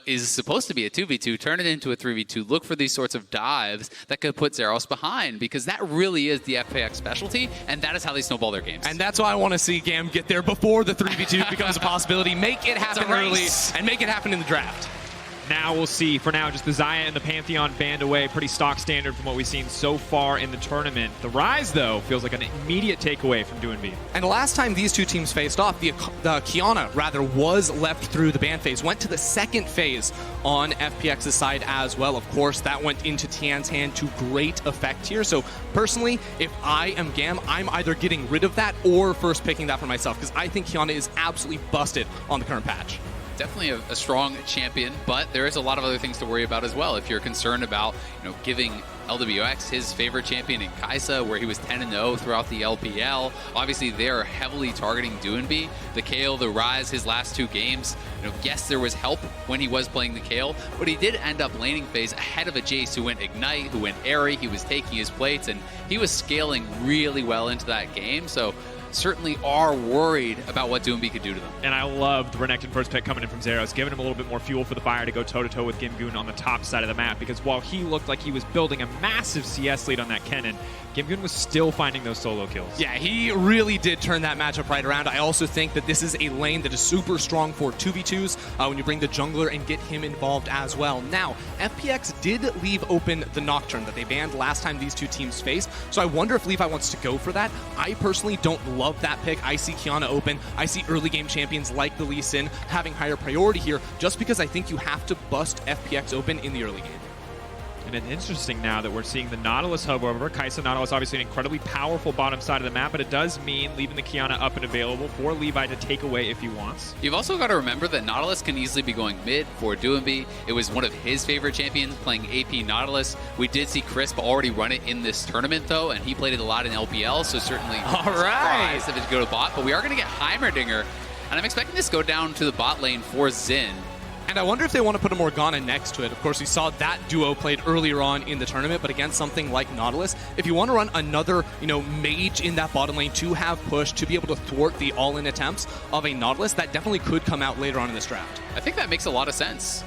is supposed to be a 2v2, turn it into a 3v2. Look for these sorts of dives that could put Zeros behind, because that really is the FPX specialty, and that is how they snowball their games. And that's why I want to see GAM get there before the 3v2 becomes a possibility. Make it happen early, and make it happen in the draft. Now we'll see. For now, just the Xayah and the Pantheon banned away. Pretty stock standard from what we've seen so far in the tournament. The Ryze, though, feels like an immediate takeaway from DoinB. And the last time these two teams faced off, the Qiyana, rather, was left through the ban phase. Went to the second phase on FPX's side as well. Of course, that went into Tian's hand to great effect here. So, personally, if I am GAM, I'm either getting rid of that or first picking that for myself, because I think Qiyana is absolutely busted on the current patch. Definitely a strong champion, but there is a lot of other things to worry about as well. If you're concerned about, giving LWX his favorite champion in Kai'Sa, where he was 10-0 throughout the LPL. Obviously, they're heavily targeting DoinB. The Kayle, the Ryze, his last two games, yes, there was help when he was playing the Kayle, but he did end up laning phase ahead of a Jace who went Ignite, who went Airy. He was taking his plates, and he was scaling really well into that game. So certainly are worried about what DoinB could do to them. And I loved Renekton first pick coming in from Zeros, giving him a little bit more fuel for the fire to go toe-to-toe with Gimgoon on the top side of the map, because while he looked like he was building a massive CS lead on that Kennen, Gimgoon was still finding those solo kills. Yeah, he really did turn that matchup right around. I also think that this is a lane that is super strong for 2v2s when you bring the jungler and get him involved as well. Now, FPX did leave open the Nocturne that they banned last time these two teams faced, so I wonder if Levi wants to go for that. I personally don't love that pick. I see Qiyana open. I see early game champions like the Lee Sin having higher priority here, just because I think you have to bust FPX open in the early game. And it's interesting now that we're seeing the Nautilus hub over. Kai'Sa Nautilus, obviously an incredibly powerful bottom side of the map, but it does mean leaving the Qiyana up and available for Levi to take away if he wants. You've also got to remember that Nautilus can easily be going mid for DoinB. It was one of his favorite champions playing AP Nautilus. We did see Crisp already run it in this tournament, though, and he played it a lot in LPL, so certainly surprised if it go to bot. But we are going to get Heimerdinger, and I'm expecting this to go down to the bot lane for Xin. And I wonder if they want to put a Morgana next to it. Of course, we saw that duo played earlier on in the tournament, but against something like Nautilus, if you want to run another, mage in that bottom lane to have push, to be able to thwart the all-in attempts of a Nautilus, that definitely could come out later on in this draft. I think that makes a lot of sense.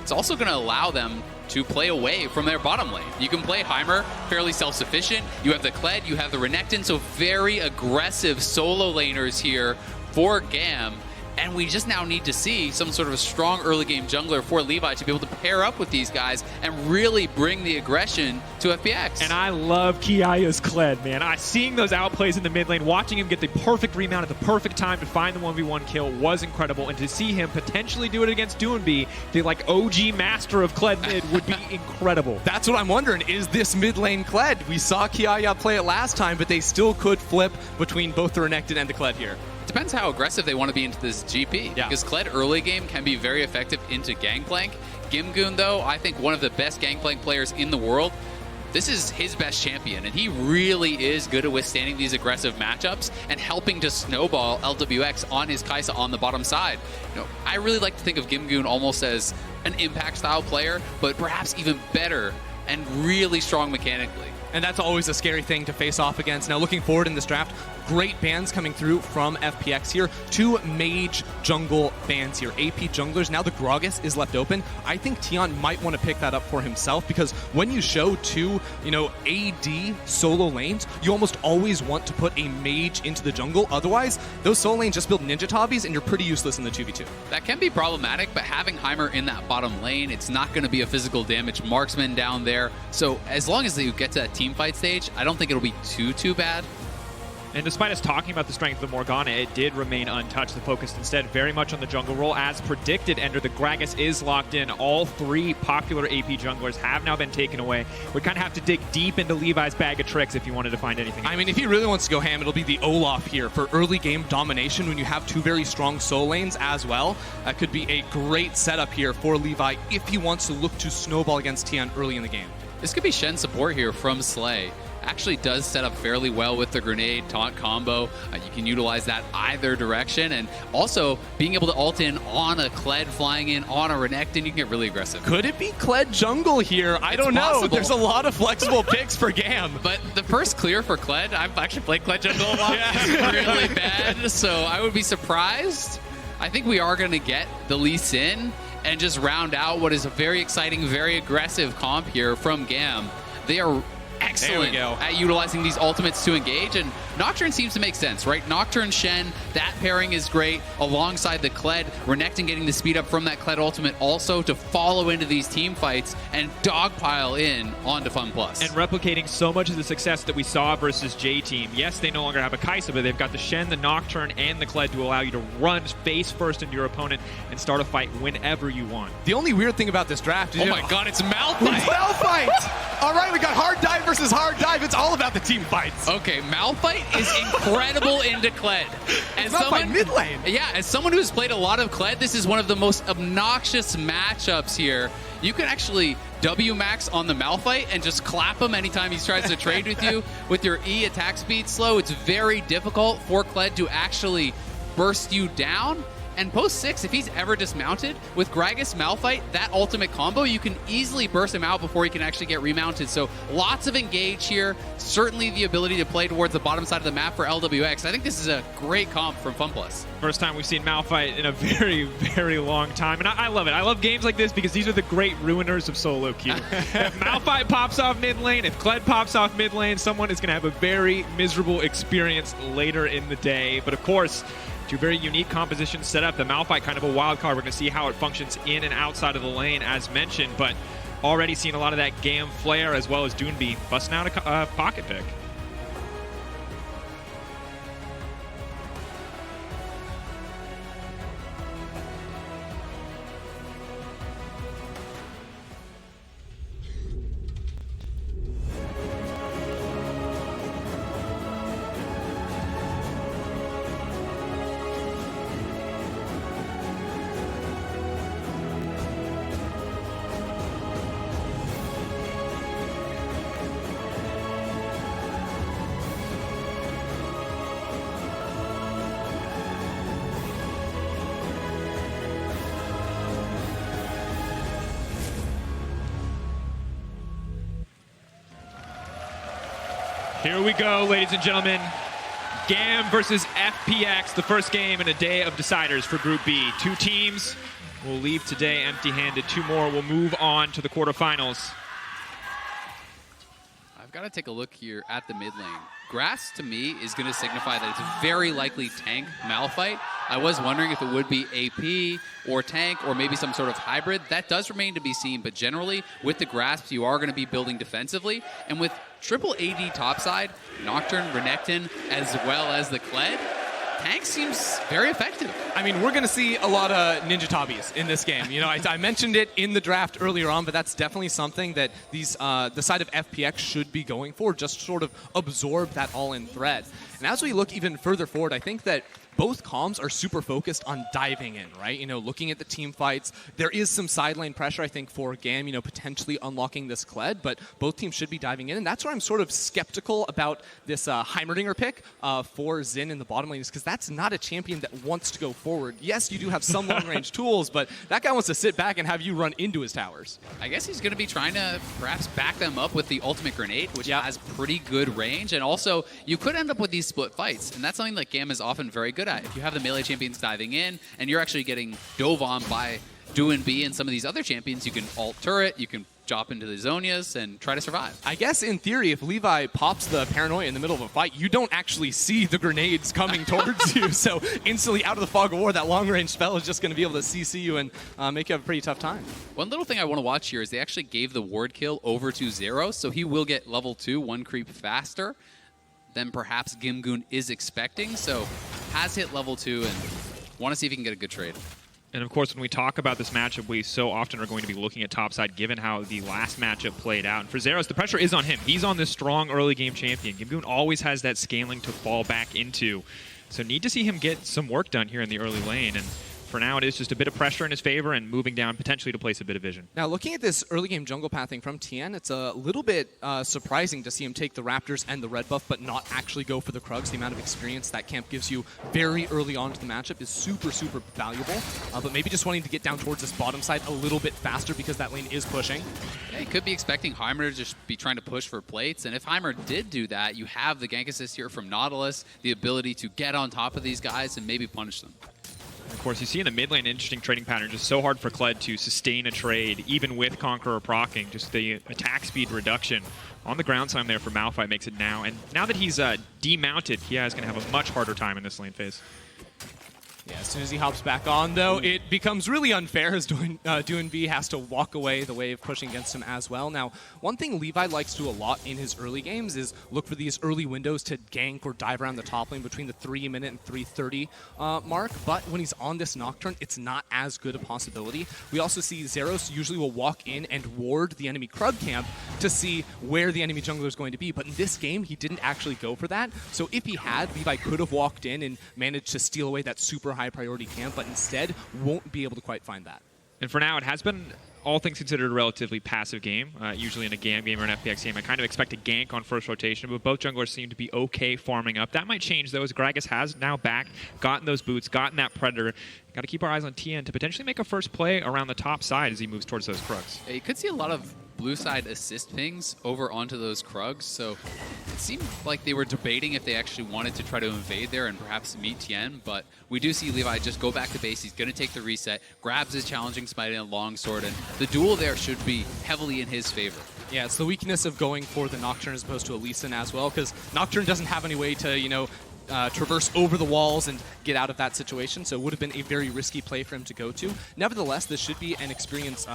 It's also going to allow them to play away from their bottom lane. You can play Heimer, fairly self-sufficient. You have the Kled, you have the Renekton, so very aggressive solo laners here for GAM. And we just now need to see some sort of a strong early game jungler for Levi to be able to pair up with these guys and really bring the aggression to FPX. And I love Kiaya's Kled, man. Seeing those outplays in the mid lane, watching him get the perfect remount at the perfect time to find the 1v1 kill was incredible. And to see him potentially do it against DoinB, the OG master of Kled mid, would be incredible. That's what I'm wondering. Is this mid lane Kled? We saw Kiaya play it last time, but they still could flip between both the Renekton and the Kled here. Depends how aggressive they want to be into this GP. Yeah. Because Kled early game can be very effective into Gangplank. Gimgoon, though, I think one of the best Gangplank players in the world. This is his best champion, and he really is good at withstanding these aggressive matchups and helping to snowball LWX on his Kai'Sa on the bottom side. I really like to think of Gimgoon almost as an impact-style player, but perhaps even better and really strong mechanically. And that's always a scary thing to face off against. Now, looking forward in this draft, great bans coming through from FPX here. Two mage jungle bans here. AP junglers. Now the Gragas is left open. I think Tian might want to pick that up for himself, because when you show two, AD solo lanes, you almost always want to put a mage into the jungle. Otherwise, those solo lanes just build ninja tabis and you're pretty useless in the 2v2. That can be problematic, but having Heimer in that bottom lane, it's not going to be a physical damage marksman down there. So as long as you get to that team fight stage, I don't think it'll be too bad. And despite us talking about the strength of Morgana, it did remain untouched. The focus instead very much on the jungle role. As predicted, Ender, the Gragas is locked in. All three popular AP junglers have now been taken away. We kind of have to dig deep into Levi's bag of tricks if you wanted to find anything. I mean, if he really wants to go ham, it'll be the Olaf here for early game domination when you have two very strong solo lanes as well. That could be a great setup here for Levi if he wants to look to snowball against Tian early in the game. This could be Shen support here from Slay. Actually does set up fairly well with the grenade taunt combo. You can utilize that either direction, and also being able to ult in on a Kled flying in on a Renekton, you can get really aggressive. Could it be Kled jungle here? I don't know. There's a lot of flexible picks for GAM. But the first clear for Kled, I've actually played Kled jungle a lot. It's really bad, so I would be surprised. I think we are going to get the Lee Sin. and just round out what is a very exciting, very aggressive comp here from GAM. They are excellent at utilizing these ultimates to engage, and Nocturne seems to make sense, right? Nocturne, Shen, that pairing is great alongside the Kled. Renekton getting the speed up from that Kled ultimate also to follow into these team fights and dogpile in onto FunPlus. And replicating so much of the success that we saw versus J-Team. Yes, they no longer have a Kai'Sa, but they've got the Shen, the Nocturne, and the Kled to allow you to run face first into your opponent and start a fight whenever you want. The only weird thing about this draft is... Oh my god, it's Malphite! It's Malphite! All right, we got hard dive versus hard dive. It's all about the team fights. Okay, Malphite is incredible into Kled. As Malphite mid lane. Yeah, as someone who's played a lot of Kled, this is one of the most obnoxious matchups here. You can actually W-max on the Malphite and just clap him anytime he tries to trade with you. With your E attack speed slow, it's very difficult for Kled to actually burst you down. And post 6, if he's ever dismounted, with Gragas Malphite, that ultimate combo, you can easily burst him out before he can actually get remounted. So lots of engage here. Certainly the ability to play towards the bottom side of the map for LWX. I think this is a great comp from FunPlus. First time we've seen Malphite in a very, very long time. And I love it. I love games like this because these are the great ruiners of solo queue. If Malphite pops off mid lane, if Kled pops off mid lane, someone is going to have a very miserable experience later in the day. But of course, two very unique compositions set up. The Malphite kind of a wild card. We're going to see how it functions in and outside of the lane, as mentioned. But already seeing a lot of that GAM flair as well as Doonby busting out a pocket pick. Here we go, ladies and gentlemen. GAM versus FPX, the first game in a day of deciders for Group B. Two teams will leave today empty-handed. Two more will move on to the quarterfinals. I've got to take a look here at the mid lane. Grass, to me, is going to signify that it's very likely tank Malphite. I was wondering if it would be AP or tank or maybe some sort of hybrid. That does remain to be seen, but generally, with the grasps, you are going to be building defensively. And with triple AD topside, Nocturne, Renekton, as well as the Kled, tank seems very effective. I mean, we're going to see a lot of Ninja Tabis in this game. You know, I mentioned it in the draft earlier on, but that's definitely something that these the side of FPX should be going for, just sort of absorb that all-in threat. And as we look even further forward, I think that both comms are super focused on diving in, right? You know, looking at the team fights. There is some side lane pressure, I think, for GAM, you know, potentially unlocking this Kled, but both teams should be diving in. And that's where I'm sort of skeptical about this Heimerdinger pick for Xin in the bottom lane, is because that's not a champion that wants to go forward. Yes, you do have some long-range tools, but that guy wants to sit back and have you run into his towers. I guess he's going to be trying to perhaps back them up with the ultimate grenade, which has pretty good range. And also, you could end up with these split fights, and that's something that GAM is often very good at. If you have the melee champions diving in, and you're actually getting dove on by Doonby and some of these other champions, you can ult turret, you can drop into the Zonias and try to survive. I guess in theory, if Levi pops the paranoia in the middle of a fight, you don't actually see the grenades coming towards you. So instantly out of the fog of war, that long-range spell is just going to be able to CC you and make you have a pretty tough time. One little thing I want to watch here is they actually gave the ward kill over to Zero, so he will get level 2 one creep faster than perhaps Gimgoon is expecting. So has hit level 2 and want to see if he can get a good trade. And of course, when we talk about this matchup, we so often are going to be looking at topside, given how the last matchup played out. And for Zeros, the pressure is on him. He's on this strong early game champion. Gimgoon always has that scaling to fall back into. So need to see him get some work done here in the early lane. And for now, it is just a bit of pressure in his favor and moving down potentially to place a bit of vision. Now, looking at this early game jungle pathing from Tien, it's a little bit surprising to see him take the Raptors and the red buff, but not actually go for the Krugs. The amount of experience that camp gives you very early on to the matchup is super, super valuable. But maybe just wanting to get down towards this bottom side a little bit faster because that lane is pushing. Yeah, he could be expecting Heimer to just be trying to push for plates. And if Heimer did do that, you have the gank assist here from Nautilus, the ability to get on top of these guys and maybe punish them. Of course, you see in the mid lane an interesting trading pattern. Just so hard for Kled to sustain a trade, even with Conqueror proccing. Just the attack speed reduction on the ground time there for Malphite makes it now. And now that he's demounted, Kia is going to have a much harder time in this lane phase. Yeah, as soon as he hops back on, though, it becomes really unfair as Doinb has to walk away, the wave pushing against him as well. Now, one thing Levi likes to do a lot in his early games is look for these early windows to gank or dive around the top lane between the 3-minute and 3:30 mark, but when he's on this Nocturne, it's not as good a possibility. We also see Zeros usually will walk in and ward the enemy Krug camp to see where the enemy jungler is going to be, but in this game, he didn't actually go for that. So if he had, Levi could have walked in and managed to steal away that super high priority camp, but instead won't be able to quite find that. And for now, it has been, all things considered, a relatively passive game. Usually in a GAM game or an FPX game, I kind of expect a gank on first rotation, but both junglers seem to be okay farming up. That might change, though, as Gragas has now back, gotten those boots, gotten that Predator. Got to keep our eyes on TN to potentially make a first play around the top side as he moves towards those Krugs. Yeah, you could see a lot of blue side assist pings over onto those Krugs, so it seemed like they were debating if they actually wanted to try to invade there and perhaps meet Tien, but we do see Levi just go back to base. He's going to take the reset, grabs his challenging smite and a longsword, and the duel there should be heavily in his favor. Yeah, it's the weakness of going for the Nocturne as opposed to a Lee Sin as well, because Nocturne doesn't have any way to, traverse over the walls and get out of that situation, so it would have been a very risky play for him to go to. Nevertheless, this should be an experience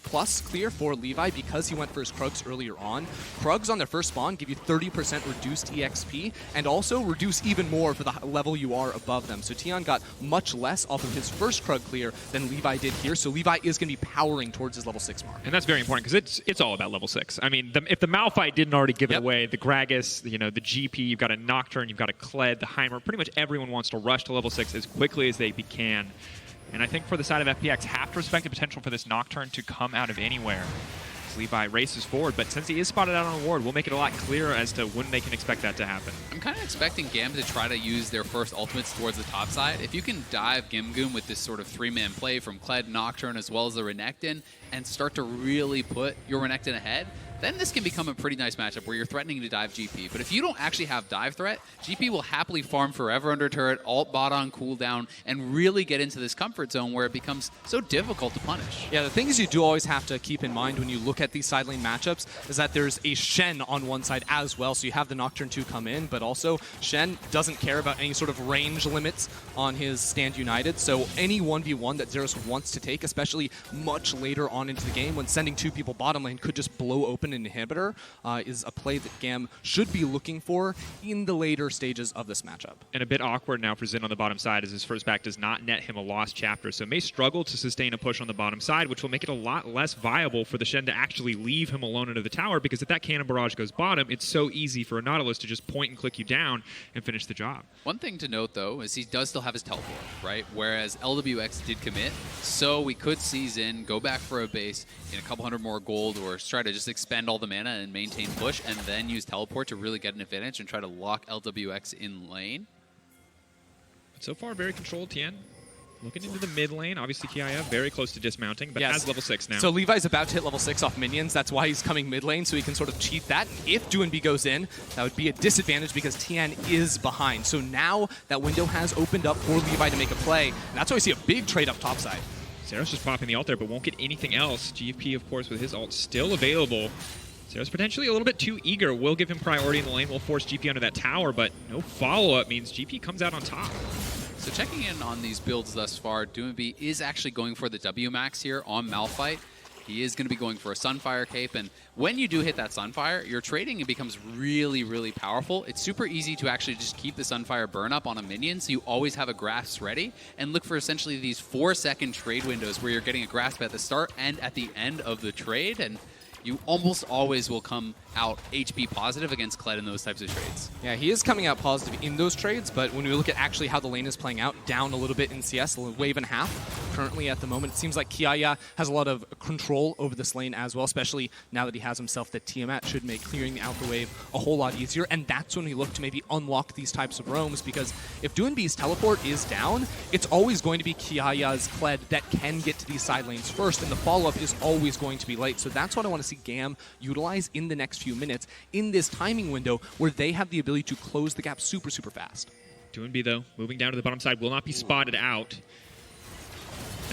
plus clear for Levi because he went for his Krugs earlier on. Krugs on their first spawn give you 30% reduced EXP and also reduce even more for the level you are above them. So Tian got much less off of his first Krug clear than Levi did here, so Levi is going to be powering towards his level 6 mark. And that's very important because it's all about level 6. I mean, if the Malphite didn't already give it away, the Gragas, the GP, you've got a Nocturne, you've got a Kled, the Heimer, pretty much everyone wants to rush to level 6 as quickly as they can. And I think for the side of FPX, have to respect the potential for this Nocturne to come out of anywhere. As Levi races forward, but since he is spotted out on a ward, we'll make it a lot clearer as to when they can expect that to happen. I'm kind of expecting GAM to try to use their first ultimates towards the top side. If you can dive Gimgoom with this sort of 3-man play from Kled, Nocturne, as well as the Renekton, and start to really put your Renekton ahead, then this can become a pretty nice matchup where you're threatening to dive GP. But if you don't actually have dive threat, GP will happily farm forever under turret, alt bot on cooldown, and really get into this comfort zone where it becomes so difficult to punish. Yeah, the things you do always have to keep in mind when you look at these side lane matchups is that there's a Shen on one side as well, so you have the Nocturne 2 come in, but also Shen doesn't care about any sort of range limits on his Stand United, so any 1v1 that Zeros wants to take, especially much later on into the game when sending 2 people bottom lane could just blow open an inhibitor, is a play that GAM should be looking for in the later stages of this matchup. And a bit awkward now for Xin on the bottom side as his first back does not net him a lost chapter, so may struggle to sustain a push on the bottom side, which will make it a lot less viable for the Shen to actually leave him alone into the tower, because if that cannon barrage goes bottom, it's so easy for a Nautilus to just point and click you down and finish the job. One thing to note, though, is he does still have his teleport, right? Whereas LWX did commit, so we could see Xin go back for a base in a couple hundred more gold or try to just expend all the mana and maintain push and then use teleport to really get an advantage and try to lock LWX in lane. But so far, very controlled Tien. Looking into the mid lane, obviously Kiaya very close to dismounting, but has level 6 now. So Levi's about to hit level 6 off minions. That's why he's coming mid lane, so he can sort of cheat that. If Doinb goes in, that would be a disadvantage because Tian is behind. So now that window has opened up for Levi to make a play, and that's why we see a big trade up topside. Zeros just popping the ult there, but won't get anything else. GP, of course, with his ult still available. Zeros potentially a little bit too eager. Will give him priority in the lane, will force GP under that tower, but no follow-up means GP comes out on top. So checking in on these builds thus far, Doinb is actually going for the W max here on Malphite. He is going to be going for a Sunfire cape, and when you do hit that Sunfire, your trading it becomes really, really powerful. It's super easy to actually just keep the Sunfire burn up on a minion, so you always have a grasp ready, and look for essentially these 4-second trade windows where you're getting a grasp at the start and at the end of the trade, and you almost always will come out HP positive against Kled in those types of trades. Yeah, he is coming out positive in those trades, but when we look at actually how the lane is playing out, down a little bit in CS, a wave and a half currently at the moment. It seems like Kiaya has a lot of control over this lane as well, especially now that he has himself the Tiamat should make clearing the alpha wave a whole lot easier, and that's when we look to maybe unlock these types of roams, because if Doinb's teleport is down, it's always going to be Kiaya's Kled that can get to these side lanes first, and the follow-up is always going to be late. So that's what I want to see GAM utilize in the next few minutes in this timing window where they have the ability to close the gap super, super fast. Doinb, though, moving down to the bottom side, will not be spotted out.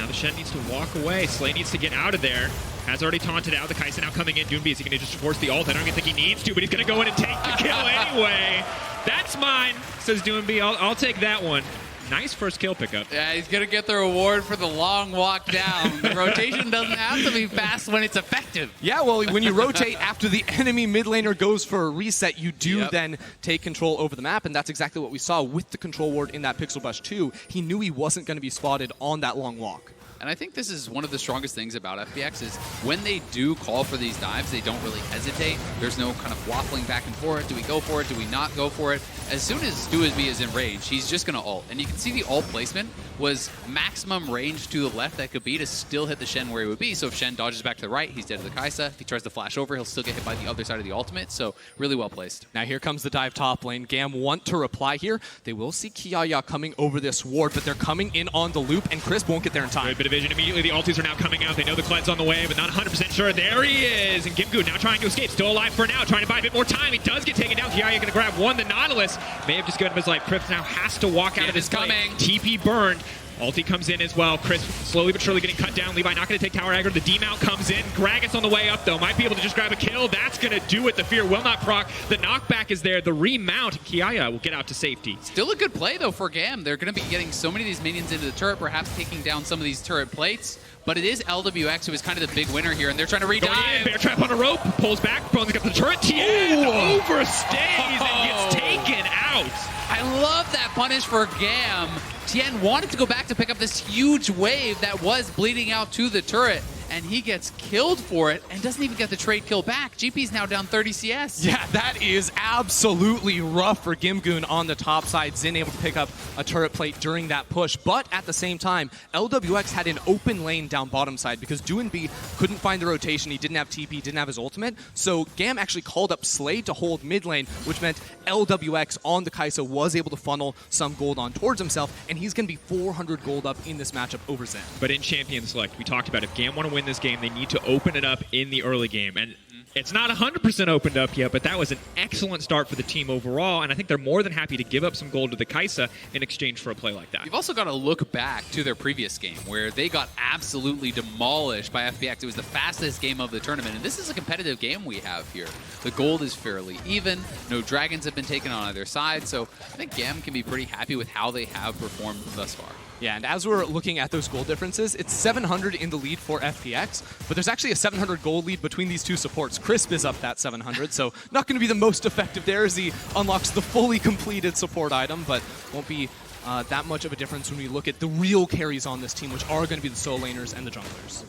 Now the Shen needs to walk away. Slay needs to get out of there. Has already taunted out. The Kai'Sa now coming in. Doonby, is he going to just force the ult? I don't even think he needs to, but he's going to go in and take the kill anyway. That's mine, says Doonby. I'll take that one. Nice first kill pickup. Yeah, he's going to get the reward for the long walk down. The rotation doesn't have to be fast when it's effective. Yeah, well, when you rotate after the enemy mid laner goes for a reset, you do then take control over the map, and that's exactly what we saw with the control ward in that Pixel Bush 2. He knew he wasn't going to be spotted on that long walk. And I think this is one of the strongest things about FPX is when they do call for these dives, they don't really hesitate. There's no kind of waffling back and forth. Do we go for it? Do we not go for it? As soon as Doonby is in range, he's just going to ult. And you can see the ult placement was maximum range to the left that could be to still hit the Shen where he would be. So if Shen dodges back to the right, he's dead to the Kai'Sa. If he tries to flash over, he'll still get hit by the other side of the ultimate. So really well placed. Now here comes the dive top lane. GAM want to reply here. They will see Kiaya coming over this ward, but they're coming in on the loop, and Crisp won't get there in time. Good bit of vision immediately. The ultis are now coming out. They know the Kled's on the way, but not 100% sure. There he is. And Gimgoon now trying to escape. Still alive for now. Trying to buy a bit more time. He does get taken down. Kiaya going to grab one. The Nautilus may have just given him his life. Crisp now has to walk out of this coming. TP burned. Ulti comes in as well. Crisp slowly but surely getting cut down. Levi not going to take tower aggro. The D-mount comes in. Gragas on the way up, though. Might be able to just grab a kill. That's going to do it. The fear will not proc. The knockback is there. The remount. Kiaya will get out to safety. Still a good play, though, for GAM. They're going to be getting so many of these minions into the turret, perhaps taking down some of these turret plates. But it is LWX who is kind of the big winner here, and they're trying to redive. Bear trap on a rope. Pulls back. Pulls up the turret. Tien overstays and gets taken out. I love that punish for GAM. Tien wanted to go back to pick up this huge wave that was bleeding out to the turret, and he gets killed for it and doesn't even get the trade kill back. GP's now down 30 CS. Yeah, that is absolutely rough for Gimgoon on the top side. Xin able to pick up a turret plate during that push, but at the same time, LWX had an open lane down bottom side because Doonby couldn't find the rotation. He didn't have TP, didn't have his ultimate, so GAM actually called up Slay to hold mid lane, which meant LWX on the Kai'Sa was able to funnel some gold on towards himself, and he's going to be 400 gold up in this matchup over Zen. But in Champion Select, we talked about if GAM want to win this game, they need to open it up in the early game. And it's not 100% opened up yet, but that was an excellent start for the team overall, and I think they're more than happy to give up some gold to the Kai'Sa in exchange for a play like that. You've also got to look back to their previous game where they got absolutely demolished by FPX. It was the fastest game of the tournament, and this is a competitive game we have here. The gold is fairly even. No dragons have been taken on either side, so I think GAM can be pretty happy with how they have performed thus far. Yeah, and as we're looking at those gold differences, it's 700 in the lead for FPX, but there's actually a 700 gold lead between these two supports. Crisp is up that 700, so not going to be the most effective there as he unlocks the fully completed support item, but won't be that much of a difference when we look at the real carries on this team, which are going to be the solo laners and the junglers.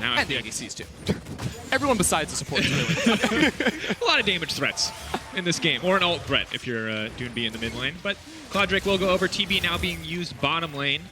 Now and the ADCs too. Everyone besides the supports, really. A lot of damage threats in this game, or an ult threat if you're Doonby in the mid lane. But Cloud Drake will go over. TB now being used bottom lane.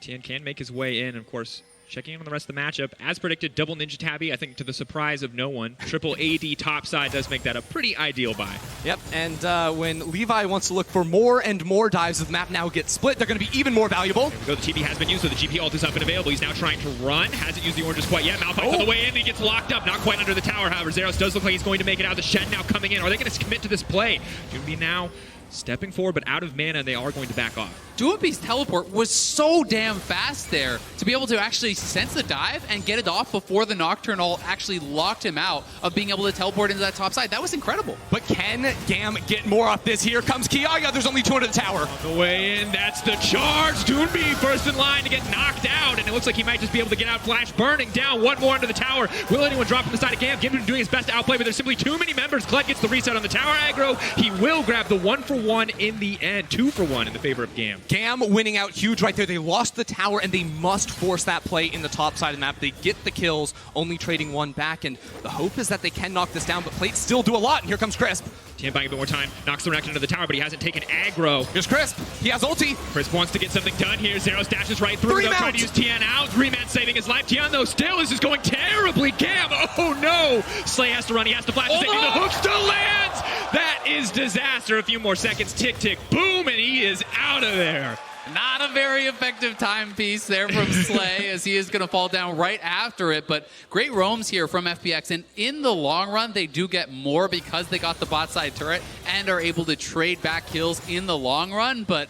Tien can make his way in, of course. Checking in on the rest of the matchup. As predicted, double Ninja Tabby, I think to the surprise of no one. Triple AD topside does make that a pretty ideal buy. Yep, and when Levi wants to look for more and more dives, the map now gets split. They're going to be even more valuable. There we go. The TB has been used, so the GP ult is up and available. He's now trying to run. Hasn't used the oranges quite yet. Malphite on the way in. He gets locked up. Not quite under the tower, however. Zeros does look like he's going to make it out. The Shen now coming in. Are they going to commit to this play? Doonby now stepping forward, but out of mana, and they are going to back off. Doonby's teleport was so damn fast there to be able to actually sense the dive and get it off before the Nocturne ult actually locked him out of being able to teleport into that top side. That was incredible. But can GAM get more off this? Here comes Kiaya. There's only 2 under the tower. On the way in, that's the charge. Doonby first in line to get knocked out, and it looks like he might just be able to get out. Flash burning down. One more under the tower. Will anyone drop from the side of GAM? GAM doing his best to outplay, but there's simply too many members. Kled gets the reset on the tower aggro. He will grab the 1-for-1 in the end. 2-for-1 in the favor of GAM. GAM winning out huge right there. They lost the tower, and they must force that play in the top side of the map. They get the kills, only trading 1 back, and the hope is that they can knock this down, but plates still do a lot, and here comes Crisp. Tien buying a bit more time, knocks the Renekton into the tower, but he hasn't taken aggro. Here's Crisp. He has ulti. Crisp wants to get something done here. Zeros dashes right through. They'll try to use Tien out. 3-man saving his life. Tien, though, still is just going terribly. GAM, oh no! Slay has to run. He has to flash. The hook still lands! That is disaster. A few more seconds. Tick, tick, boom, and he is out of there. Not a very effective timepiece there from Slay as he is going to fall down right after it, but great roams here from FPX, and in the long run they do get more because they got the bot side turret and are able to trade back kills in the long run, but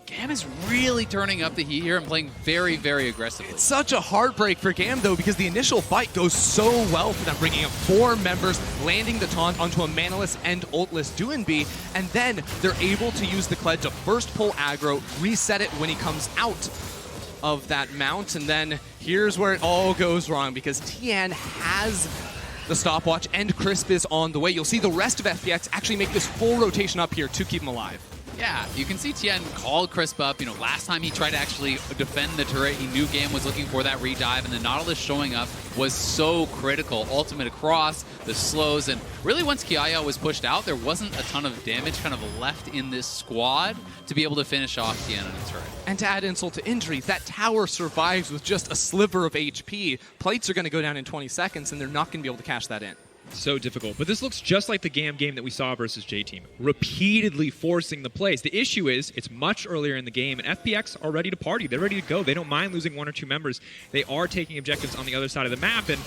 GAM is really turning up the heat here and playing very, very aggressively. It's such a heartbreak for GAM, though, because the initial fight goes so well for them, bringing up 4 members, landing the taunt onto a manaless and ultless Doinby, and then they're able to use the Kled to first pull aggro, reset it when he comes out of that mount, and then here's where it all goes wrong, because Tian has the stopwatch and Crisp is on the way. You'll see the rest of FPX actually make this full rotation up here to keep him alive. Yeah, you can see Tian called Crisp up. You know, last time he tried to actually defend the turret, he knew GAM was looking for that redive, and the Nautilus showing up was so critical. Ultimate across, the slows, and really once Kiaya was pushed out, there wasn't a ton of damage kind of left in this squad to be able to finish off Tian and the turret. And to add insult to injury, that tower survives with just a sliver of HP. Plates are going to go down in 20 seconds, and they're not going to be able to cash that in. So difficult. But this looks just like the GAM game that we saw versus J-Team. Repeatedly forcing the plays. The issue is, it's much earlier in the game, and FPX are ready to party. They're ready to go. They don't mind losing 1 or 2 members. They are taking objectives on the other side of the map, and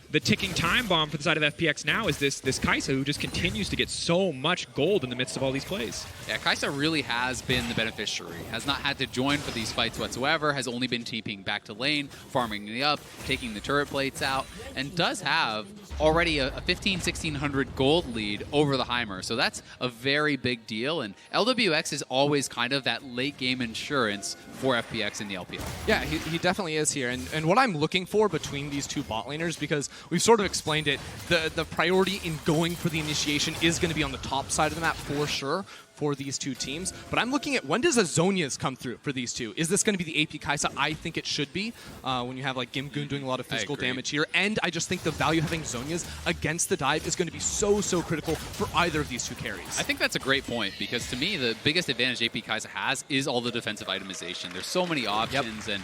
the ticking time bomb for the side of FPX now is this Kai'Sa, who just continues to get so much gold in the midst of all these plays. Yeah, Kai'Sa really has been the beneficiary. Has not had to join for these fights whatsoever, has only been TPing back to lane, farming the up, taking the turret plates out, and does have already a 1,500-1,600 gold lead over the Heimer. So that's a very big deal, and LWX is always kind of that late game insurance for FPX in the LPL. Yeah, he definitely is here. And what I'm looking for between these 2 bot laners, because we've sort of explained it, the priority in going for the initiation is going to be on the top side of the map for sure for these 2 teams. But I'm looking at, when does a Zhonya's come through for these 2? Is this going to be the AP Kai'Sa? I think it should be, when you have like Gimgoon doing a lot of physical damage here. And I just think the value of having Zhonya's against the dive is going to be so critical for either of these 2 carries. I think that's a great point, because to me, the biggest advantage AP Kai'Sa has is all the defensive itemization. There's so many options, and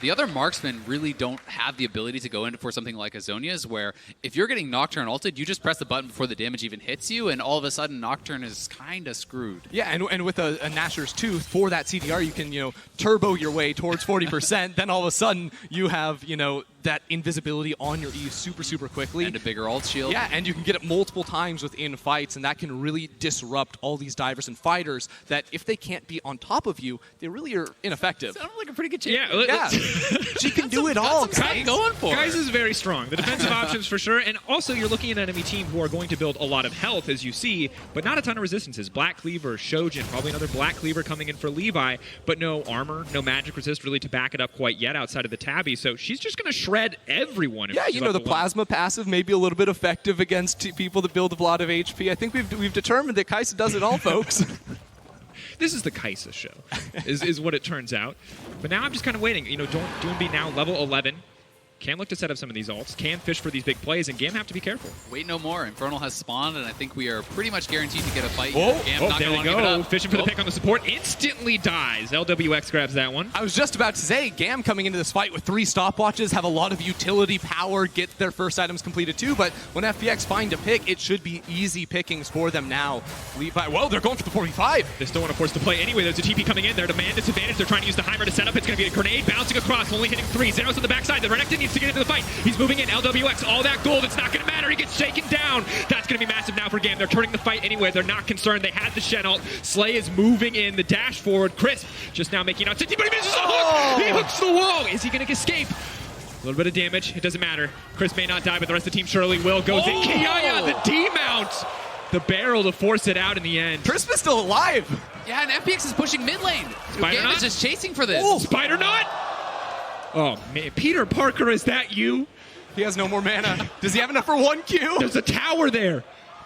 the other marksmen really don't have the ability to go into for something like a Zhonya's, where if you're getting Nocturne ulted, you just press the button before the damage even hits you, and all of a sudden Nocturne is kind of screwed. Yeah, and with a Nashor's Tooth, for that CDR, you can, turbo your way towards 40%, then all of a sudden you have, that invisibility on your E super quickly. And a bigger ult shield. Yeah, and you can get it multiple times within fights, and that can really disrupt all these divers and fighters that if they can't be on top of you, they really are ineffective. Sounds like a pretty good champion. Yeah. She can do it all. Going for Kai'Sa is very strong. The defensive options for sure, and also you're looking at an enemy team who are going to build a lot of health, as you see, but not a ton of resistances. Black Cleaver, Shojin, probably another Black Cleaver coming in for Levi, but no armor, no magic resist really to back it up quite yet outside of the Tabby, so she's just going to shred everyone. Yeah, the plasma passive may be a little bit effective against people that build a lot of HP. I think we've determined that Kai'Sa does it all, folks. This is the Kai'Sa show, is what it turns out. But now I'm just kind of waiting. Doinby now level 11. Can look to set up some of these ults, can fish for these big plays, and GAM have to be careful. Wait no more. Infernal has spawned, and I think we are pretty much guaranteed to get a fight. Oh, GAM there we go. Fishing for the pick on the support. Instantly dies. LWX grabs that one. I was just about to say, GAM coming into this fight with 3 stopwatches, have a lot of utility power, get their first items completed too, but when FPX find a pick, it should be easy pickings for them now. Well, they're going for the 45. They still want to force the play anyway. There's a TP coming in. They're at a man disadvantage. They're trying to use the Heimer to set up. It's going to be a grenade bouncing across, only hitting 3. Zeros on the backside. The Renekton needs to get into the fight. He's moving in. LWX, all that gold. It's not going to matter. He gets shaken down. That's going to be massive now for GAM. They're turning the fight anyway. They're not concerned. They had the Shen ult. Slay is moving in. The dash forward. Crisp just now making out 60, but he misses a hook. He hooks the wall. Is he going to escape? A little bit of damage. It doesn't matter. Crisp may not die, but the rest of the team surely will. Goes in. Kiaya, the D-mount. The barrel to force it out in the end. Crisp is still alive. Yeah, and FPX is pushing mid lane. GAM is just chasing for this. Oh, Spider Knot. Oh, man. Peter Parker, is that you? He has no more mana. Does he have enough for 1 Q? There's a tower there.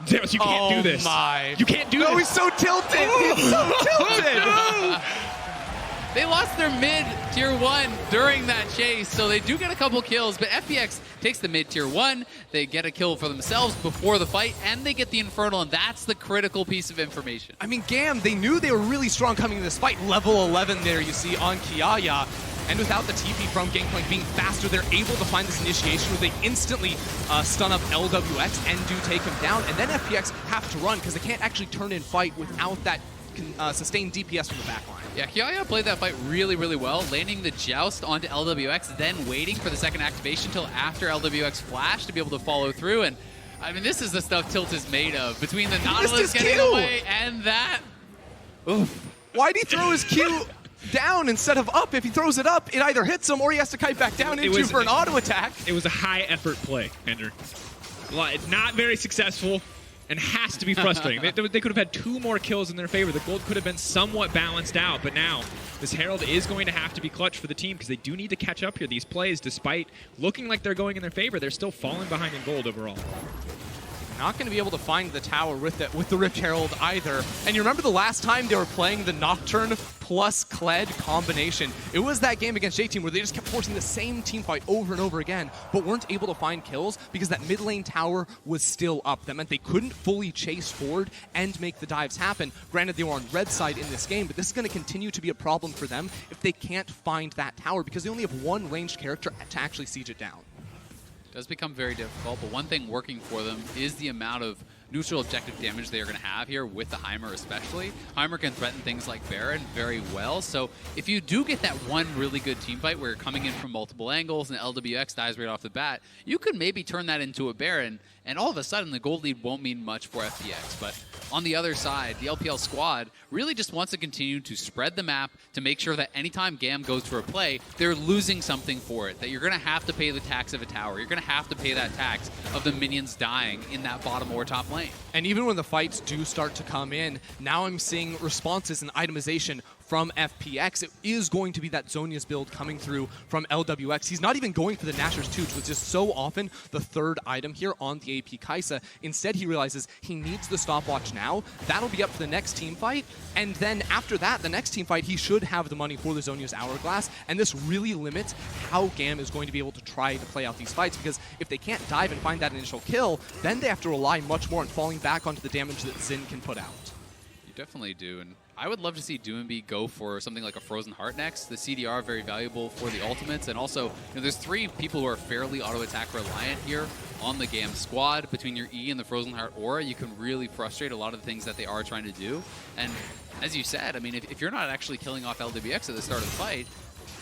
Zeros, you can't do this. My. You can't do this. No, he's so tilted. He's so tilted. No. They lost their mid tier 1 during that chase, so they do get a couple kills, but FPX takes the mid tier 1, they get a kill for themselves before the fight, and they get the Infernal, and that's the critical piece of information. I mean, GAM, they knew they were really strong coming into this fight. Level 11 there, you see, on Kiaya. And without the TP from Gangplank being faster, they're able to find this initiation where they instantly stun up LWX and do take him down. And then FPX have to run because they can't actually turn in fight without that sustained DPS from the backline. Yeah, Kiaya played that fight really well, landing the Joust onto LWX, then waiting for the second activation until after LWX flash to be able to follow through. And I mean, this is the stuff Tilt is made of. Between the Nautilus getting away and that. Oof. Why'd he throw his Q down instead of up. If he throws it up, it either hits him or he has to kite back down for an auto attack. It was a high effort play, Ender. Not very successful and has to be frustrating. They could have had 2 more kills in their favor. The gold could have been somewhat balanced out, but now this Herald is going to have to be clutch for the team because they do need to catch up here. These plays, despite looking like they're going in their favor, they're still falling behind in gold overall. Not going to be able to find the tower with the Rift Herald either. And you remember the last time they were playing the Nocturne plus Kled combination? It was that game against J-Team where they just kept forcing the same team fight over and over again, but weren't able to find kills because that mid lane tower was still up. That meant they couldn't fully chase forward and make the dives happen. Granted, they were on red side in this game, but this is going to continue to be a problem for them if they can't find that tower because they only have one ranged character to actually siege it down. Does become very difficult, but one thing working for them is the amount of neutral objective damage they are going to have here with the Heimer especially. Heimer can threaten things like Baron very well, so if you do get that one really good team fight where you're coming in from multiple angles and LWX dies right off the bat, you could maybe turn that into a Baron, and all of a sudden the gold lead won't mean much for FPX. But on the other side, the LPL squad really just wants to continue to spread the map to make sure that anytime GAM goes for a play, they're losing something for it, that you're going to have to pay the tax of a tower. You're going to have to pay that tax of the minions dying in that bottom or top lane. And even when the fights do start to come in, now I'm seeing responses and itemization from FPX. It is going to be that Zhonya's build coming through from LWX. He's not even going for the Nashor's Tooth, which is so often the third item here on the AP Kai'Sa. Instead, he realizes he needs the stopwatch now. That'll be up for the next team fight. And then after that, the next team fight, he should have the money for the Zhonya's Hourglass. And this really limits how GAM is going to be able to try to play out these fights, because if they can't dive and find that initial kill, then they have to rely much more on falling back onto the damage that Xin can put out. You definitely do, and I would love to see Doomby go for something like a Frozen Heart next. The CDR very valuable for the ultimates, and also, there's 3 people who are fairly auto-attack reliant here on the GAM squad. Between your E and the Frozen Heart aura, you can really frustrate a lot of the things that they are trying to do. And as you said, I mean, if you're not actually killing off LWX at the start of the fight,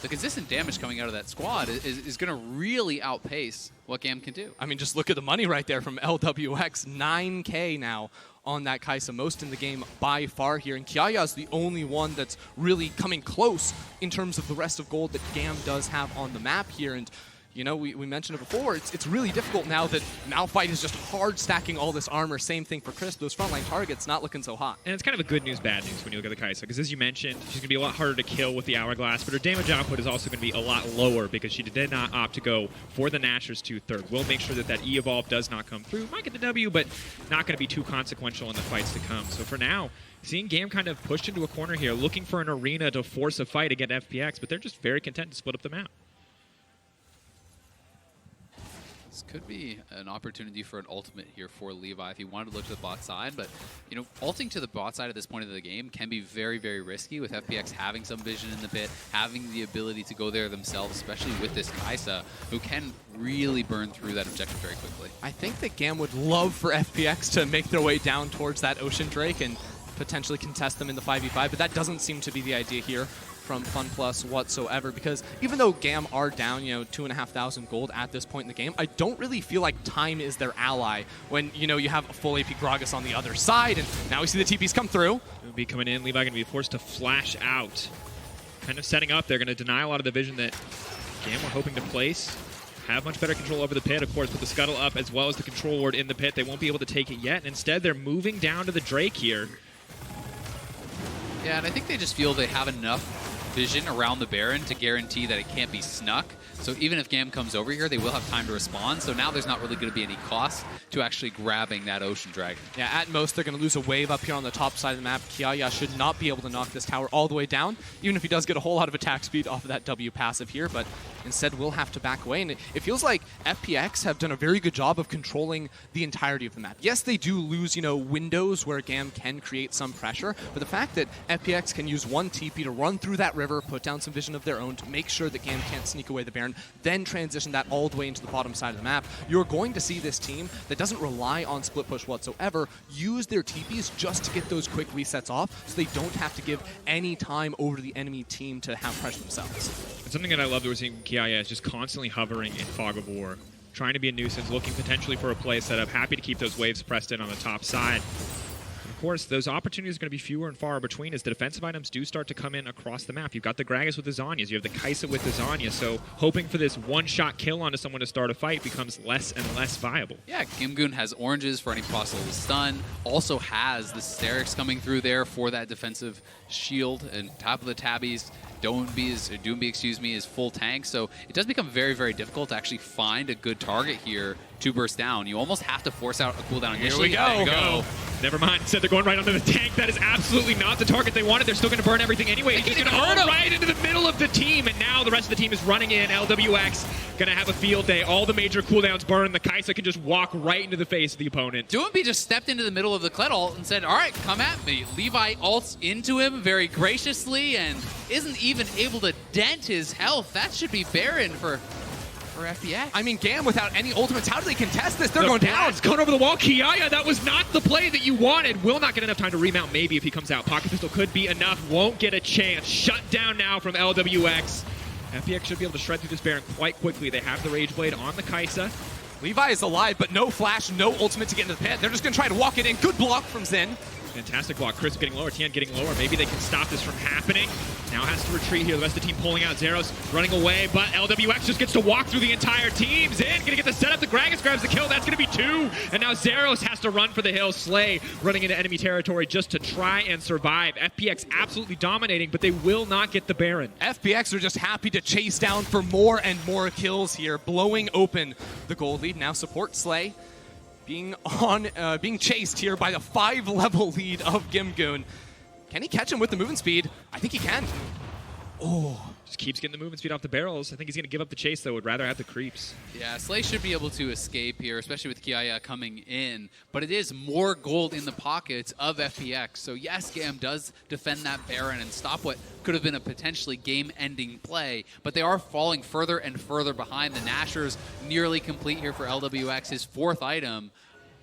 the consistent damage coming out of that squad is going to really outpace what GAM can do. I mean, just look at the money right there from LWX. 9K now on that Kai'Sa, most in the game by far here. And Kiaya is the only one that's really coming close in terms of the rest of gold that GAM does have on the map here. And you know, we mentioned it before, it's really difficult now that Malphite is just hard stacking all this armor. Same thing for Crisp. Those frontline targets not looking so hot. And it's kind of a good news, bad news when you look at the Kai'Sa, because as you mentioned, she's going to be a lot harder to kill with the Hourglass, but her damage output is also going to be a lot lower because she did not opt to go for the Nashor's Tooth third. We'll make sure that that E-Evolve does not come through. Might get the W, but not going to be too consequential in the fights to come. So for now, seeing GAM kind of pushed into a corner here, looking for an arena to force a fight against FPX, but they're just very content to split up the map. This could be an opportunity for an ultimate here for Levi if he wanted to look to the bot side, but ulting to the bot side at this point of the game can be very, very risky with FPX having some vision in the pit, having the ability to go there themselves, especially with this Kai'Sa, who can really burn through that objective very quickly. I think that GAM would love for FPX to make their way down towards that Ocean Drake and potentially contest them in the 5v5, but that doesn't seem to be the idea here from FunPlus whatsoever, because even though GAM are down, 2,500 gold at this point in the game, I don't really feel like time is their ally when, you have a full AP Gragas on the other side, and now we see the TPs come through. It'll be coming in. Levi going to be forced to flash out. Kind of setting up. They're going to deny a lot of the vision that GAM were hoping to place. Have much better control over the pit, of course, with the Scuttle up as well as the Control Ward in the pit. They won't be able to take it yet. Instead, they're moving down to the Drake here. Yeah, and I think they just feel they have enough vision around the Baron to guarantee that it can't be snuck. So even if GAM comes over here, they will have time to respond. So now there's not really going to be any cost to actually grabbing that Ocean Dragon. Yeah, at most, they're going to lose a wave up here on the top side of the map. Kiaya should not be able to knock this tower all the way down, even if he does get a whole lot of attack speed off of that W passive here, but instead will have to back away. And it feels like FPX have done a very good job of controlling the entirety of the map. Yes, they do lose, windows where GAM can create some pressure, but the fact that FPX can use one TP to run through that river, put down some vision of their own to make sure that GAM can't sneak away the Baron, then transition that all the way into the bottom side of the map, you're going to see this team that doesn't rely on split push whatsoever use their TPs just to get those quick resets off so they don't have to give any time over to the enemy team to have pressure themselves. And something that I love that we're seeing Kiaya is just constantly hovering in Fog of War, trying to be a nuisance, looking potentially for a play setup, happy to keep those waves pressed in on the top side. of course, those opportunities are going to be fewer and far between as the defensive items do start to come in across the map. You've got the Gragas with the Zhonya's, you have the Kai'Sa with the Zhonya, so hoping for this one-shot kill onto someone to start a fight becomes less and less viable. Yeah, Gimgoon has oranges for any possible stun, also has the Sterix coming through there for that defensive shield, and top of the tabbies, Doomby is full tank, so it does become very, very difficult to actually find a good target here to burst down. You almost have to force out a cooldown initially. Here we go. Never mind. Said they're going right onto the tank. That is absolutely not the target they wanted. They're still going to burn everything anyway. He's just going to burn right into the middle of the team, and now the rest of the team is running in. LWX going to have a field day. All the major cooldowns burn. The Kai'Sa can just walk right into the face of the opponent. Doomby just stepped into the middle of the Kled ult and said, all right, come at me. Levi ults into him very graciously and isn't even able to dent his health. That should be Baron for FPX. I mean, GAM without any ultimates, how do they contest this? They're going down. It's going over the wall. Kiaya, that was not the play that you wanted. Will not get enough time to remount, maybe, if he comes out. Pocket Pistol could be enough. Won't get a chance. Shut down now from LWX. FPX should be able to shred through this Baron quite quickly. They have the Rage Blade on the Kai'Sa. Levi is alive, but no flash, no ultimate to get into the pit. They're just going to try to walk it in. Good block from Zen. Fantastic block. Chris getting lower, Tian getting lower. Maybe they can stop this from happening. Now has to retreat here. The rest of the team pulling out. Zeros running away, but LWX just gets to walk through the entire team. Zin gonna get the setup. The Gragas grabs the kill. That's gonna be 2. And now Zeros has to run for the hill. Slay running into enemy territory just to try and survive. FPX absolutely dominating, but they will not get the Baron. FPX are just happy to chase down for more and more kills here, blowing open the gold lead. Now support Slay being chased here by the 5-level lead of Gimgoon. Can he catch him with the movement speed? I think he can. Oh, just keeps getting the movement speed off the barrels. I think he's going to give up the chase, though. Would rather have the creeps. Yeah, Slay should be able to escape here, especially with Kiaya coming in. But it is more gold in the pockets of FPX. So yes, GAM does defend that Baron and stop what could have been a potentially game-ending play. But they are falling further and further behind. The Nashor's nearly complete here for LWX. His 4th item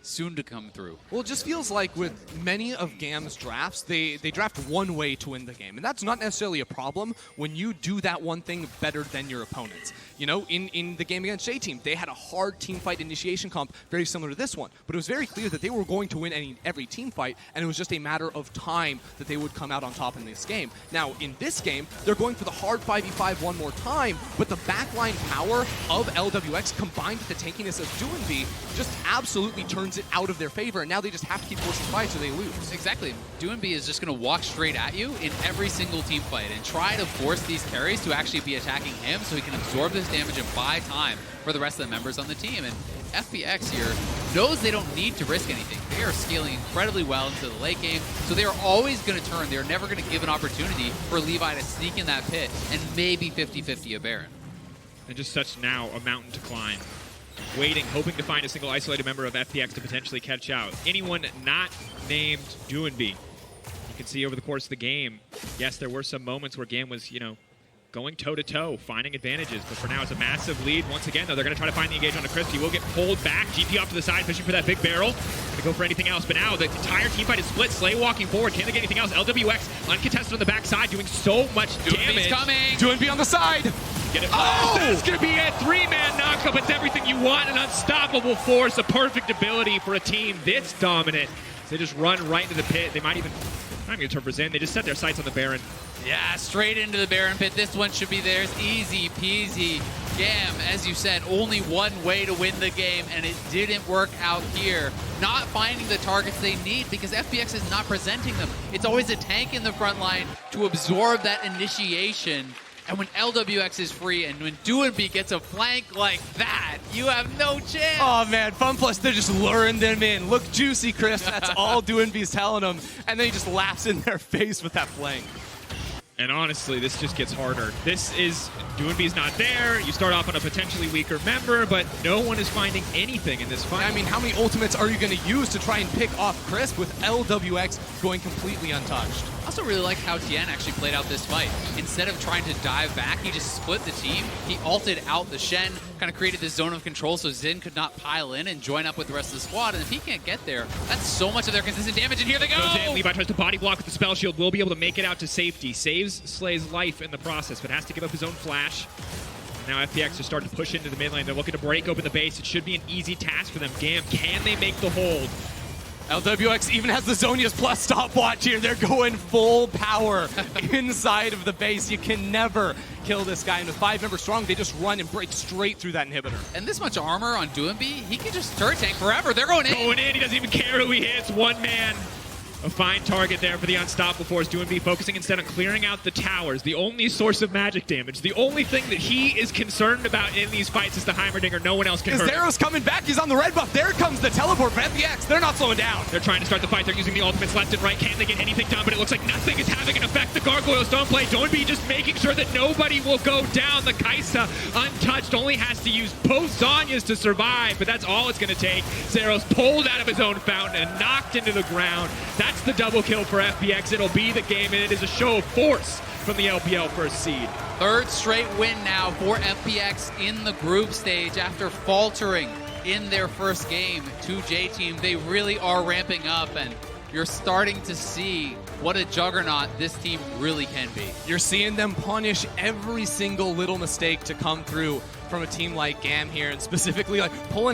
soon to come through. Well, it just feels like with many of GAM's drafts, they draft one way to win the game. And that's not necessarily a problem when you do that one thing better than your opponents. You know, in the game against J-Team, they had a hard team fight initiation comp very similar to this one. But it was very clear that they were going to win every team fight, and it was just a matter of time that they would come out on top in this game. Now, in this game, they're going for the hard 5v5 one more time, but the backline power of LWX combined with the tankiness of Doomby just absolutely turns it out of their favor, and now they just have to keep forcing fights or they lose. Exactly. Doomby is just going to walk straight at you in every single team fight and try to force these carries to actually be attacking him so he can absorb this damage and buy time for the rest of the members on the team. And FPX here knows they don't need to risk anything. They are scaling incredibly well into the late game, so they are always going to turn. They're never going to give an opportunity for Levi to sneak in that pit and maybe 50-50 a Baron. And just such now a mountain to climb. Waiting, hoping to find a single isolated member of FPX to potentially catch out. Anyone not named Doomby. You can see over the course of the game, yes, there were some moments where GAM was, you know, going toe-to-toe, finding advantages, but for now it's a massive lead. Once again, though, they're going to try to find the engage on the Crisp. He will get pulled back. GP off to the side, fishing for that big barrel. Going to go for anything else, but now the entire team fight is split. Slay walking forward. Can they get anything else? LWX uncontested on the backside, doing so much damage. Coming. Doomby on the side. Get it. Oh! That's going to be a 3-man knockup. It's everything you want. An unstoppable force, a perfect ability for a team this dominant. So they just run right into the pit. They might even, I'm going to turn for Zen. They just set their sights on the Baron. Yeah, straight into the Baron pit. This one should be theirs. Easy peasy. GAM, as you said, only one way to win the game, and it didn't work out here. Not finding the targets they need because FPX is not presenting them. It's always a tank in the front line to absorb that initiation. And when LWX is free and when Doomby gets a flank like that, you have no chance. Oh man, FunPlus, they're just luring them in. Look juicy, Chris. That's all Doomby's telling them. And then he just laughs in their face with that flank. And honestly, this just gets harder. This is, Doomby's not there. You start off on a potentially weaker member, but no one is finding anything in this fight. I mean, how many ultimates are you going to use to try and pick off Crisp with LWX going completely untouched? I also really like how Tian actually played out this fight. Instead of trying to dive back, he just split the team. He ulted out the Shen, kind of created this zone of control so Xin could not pile in and join up with the rest of the squad. And if he can't get there, that's so much of their consistent damage. And here they go! Goes in. Levi tries to body block with the spell shield. Will be able to make it out to safety. Saves Slay's life in the process, but has to give up his own flash. Now FPX are starting to push into the mid lane. They're looking to break open the base. It should be an easy task for them. GAM, can they make the hold? LWX even has the Zhonya's plus stopwatch here. They're going full power inside of the base. You can never kill this guy. And with 5 members strong, they just run and break straight through that inhibitor. And this much armor on Doomby, he can just turret tank forever. They're going in. Going in, he doesn't even care who he hits. One man. A fine target there for the Unstoppable Force. Doomby focusing instead on clearing out the towers. The only source of magic damage. The only thing that he is concerned about in these fights is the Heimerdinger. No one else can hurt him. Zero's coming back. He's on the red buff. There comes the teleport for FPX. They're not slowing down. They're trying to start the fight. They're using the ultimates left and right. Can they get anything done? But it looks like nothing is having an effect. The Gargoyles don't play. Doomby just making sure that nobody will go down. The Kaisa, untouched, only has to use both Zhonya's to survive, but that's all it's going to take. Zero's pulled out of his own fountain and knocked into the ground. That's the double kill for FPX. It'll be the game, and it is a show of force from the LPL first seed. Third straight win now for FPX in the group stage after faltering in their first game to J-Team. They really are ramping up, and you're starting to see what a juggernaut this team really can be. You're seeing them punish every single little mistake to come through from a team like GAM here, and specifically like pulling out